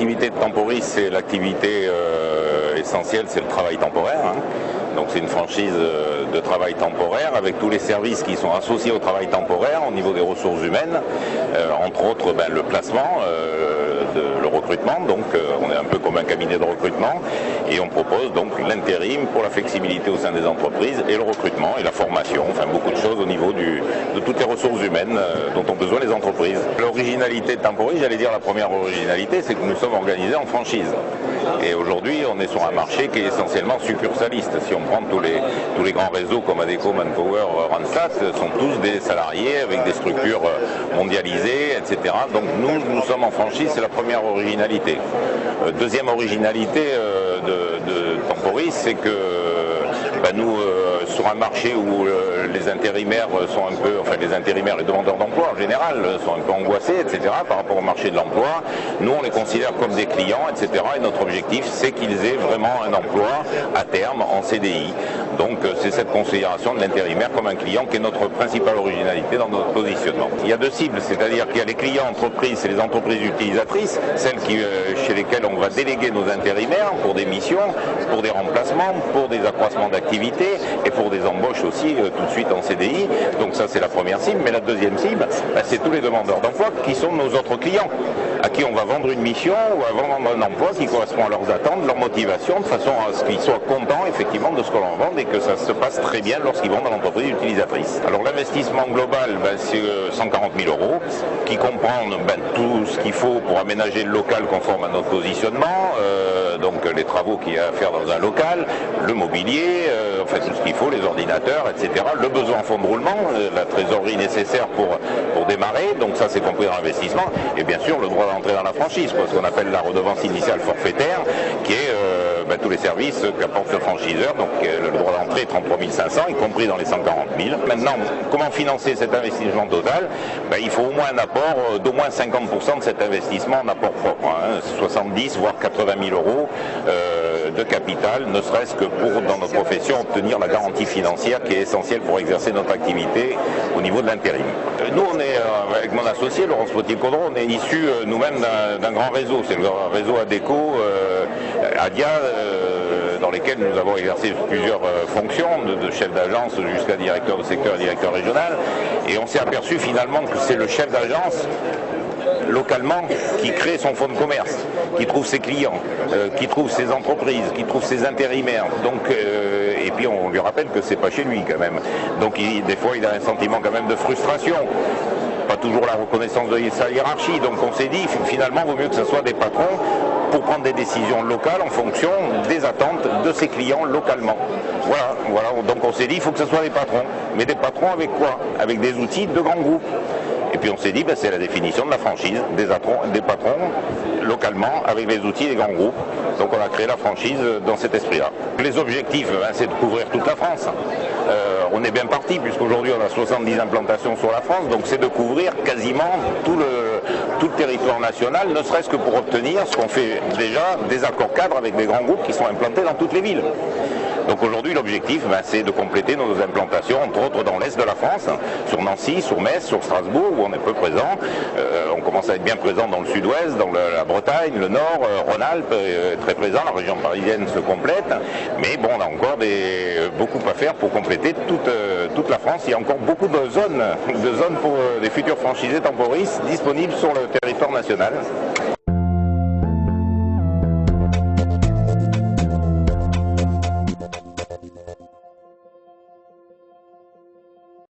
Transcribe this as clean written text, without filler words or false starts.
l'activité de Temporis, c'est l'activité essentielle, c'est le travail temporaire. Donc c'est une franchise de travail temporaire avec tous les services qui sont associés au travail temporaire au niveau des ressources humaines, entre autres le placement, le recrutement, donc on est un peu comme un cabinet de recrutement et on propose donc l'intérim pour la flexibilité au sein des entreprises et le recrutement et la formation, enfin beaucoup de choses au niveau de toutes les ressources humaines dont ont besoin les entreprises. L'originalité de Temporis, j'allais dire la première originalité, c'est que nous sommes organisés en franchise. Et aujourd'hui, on est sur un marché qui est essentiellement succursaliste. Si on prend tous les grands réseaux comme Adecco, Manpower, Randstad, sont tous des salariés avec des structures mondialisées, etc. Donc nous sommes en franchise, c'est la première originalité. Deuxième originalité de Temporis, c'est que nous, sur un marché où les intérimaires sont un peu, enfin les intérimaires, les demandeurs d'emploi en général, sont un peu angoissés, etc. par rapport au marché de l'emploi, nous on les considère comme des clients, etc. Et notre objectif, c'est qu'ils aient vraiment un emploi à terme en CDI. Donc c'est cette considération de l'intérimaire comme un client qui est notre principale originalité dans notre positionnement. Il y a deux cibles, c'est-à-dire qu'il y a les clients entreprises, c'est les entreprises utilisatrices, celles chez lesquelles on va déléguer nos intérimaires pour des missions, pour des remplacements, pour des accroissements d'activité et pour des embauches aussi tout de suite en CDI. Donc ça c'est la première cible, mais la deuxième cible, c'est tous les demandeurs d'emploi qui sont nos autres clients, à qui on va vendre une mission ou à vendre un emploi qui correspond à leurs attentes, leur motivation, de façon à ce qu'ils soient contents effectivement de ce qu'on leur vend et que ça se passe très bien lorsqu'ils vont dans l'entreprise utilisatrice. Alors l'investissement global, c'est 140 000 € qui comprend tout ce qu'il faut pour aménager le local conforme à notre positionnement, donc les travaux qu'il y a à faire dans un local, le mobilier, enfin tout ce qu'il faut, les ordinateurs, etc. Le besoin en fonds de roulement, la trésorerie nécessaire pour démarrer, donc ça c'est compris dans l'investissement, et bien sûr le droit d'entrée dans la franchise, ce qu'on appelle la redevance initiale forfaitaire, qui est tous les services qu'apporte le franchiseur, donc le droit d'entrée est 33 500, y compris dans les 140 000. Maintenant, comment financer cet investissement total? Il faut au moins un apport d'au moins 50% de cet investissement en apport propre, 70 voire 80 000 € de capital, ne serait-ce que pour, dans notre profession, obtenir la garantie financière qui est essentielle pour exercer notre activité au niveau de l'intérim. Nous, on est, avec mon associé, Laurence Potier-Caudron, on est issus nous-mêmes d'un grand réseau, c'est le réseau Adecco, Adia, dans lesquels nous avons exercé plusieurs fonctions, de chef d'agence jusqu'à directeur de secteur et directeur régional, et on s'est aperçu finalement que c'est le chef d'agence localement qui crée son fonds de commerce, qui trouve ses clients, qui trouve ses entreprises, qui trouve ses intérimaires. Donc, et puis on lui rappelle que c'est pas chez lui quand même. Donc des fois il a un sentiment quand même de frustration. Pas toujours la reconnaissance de sa hiérarchie. Donc on s'est dit finalement il vaut mieux que ce soit des patrons pour prendre des décisions locales en fonction des attentes de ses clients localement. Voilà. Donc on s'est dit il faut que ce soit des patrons. Mais des patrons avec quoi? Avec des outils de grands groupes. Et puis on s'est dit, c'est la définition de la franchise, des patrons localement avec les outils des grands groupes. Donc on a créé la franchise dans cet esprit-là. Les objectifs, c'est de couvrir toute la France. On est bien parti puisqu'aujourd'hui on a 70 implantations sur la France, donc c'est de couvrir quasiment tout le territoire national, ne serait-ce que pour obtenir ce qu'on fait déjà, des accords cadres avec des grands groupes qui sont implantés dans toutes les villes. Donc aujourd'hui l'objectif c'est de compléter nos implantations, entre autres dans l'Est de la France, sur Nancy, sur Metz, sur Strasbourg, où on est peu présent. On commence à être bien présent dans le sud-ouest, dans la Bretagne, le Nord, Rhône-Alpes, très présent, la région parisienne se complète. Mais bon, on a encore beaucoup à faire pour compléter toute la France. Il y a encore beaucoup de zones pour des futurs franchisés Temporis disponibles sur le territoire national.